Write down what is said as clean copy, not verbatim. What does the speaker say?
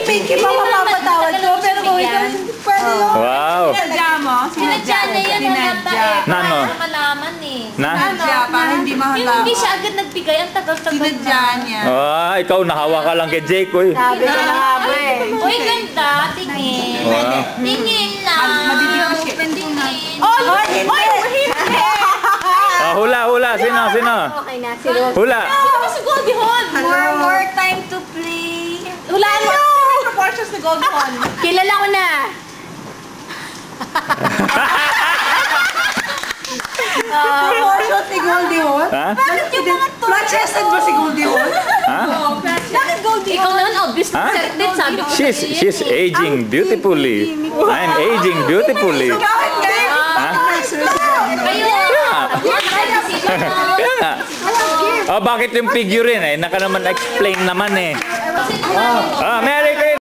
Pinky pa mapapatawad ko, pero kung ikaw, pwede yun. Wow. Sinadya mo? Sinadya niya yan ang nata eh. Nano? Para malaman eh. Na? Sinadya, para hindi Yung mahalata. hindi siya agad nagbigay, ang tagal-tagal Sinadya niya. Ikaw nahawa ka lang kay Jake, uy. Sabi ko na nga ba eh. Uy, ganda. Tingin. Wow. Tingin lang. Madidikit siya. Tingin. Oh, hindi! Hula. Sino? Okay na, si Rose. Hula. Sino ba si Goldie Hawn? More time to play. Hulaan mo. Proportions ni Goldie Hawn. Kilala ko na. Proportions ni Goldie Hawn? Ha? Bakit yung mga to? Flat-chested ba si Goldie Hawn? Ha? Bakit Goldie Ikaw naman, obvious Ha? certain sabi ko. She's aging beautifully. I'm aging beautifully. Ha? Kayo. Kaya nga. Bakit yung figurine eh? Naka naman explain naman eh. Kasi May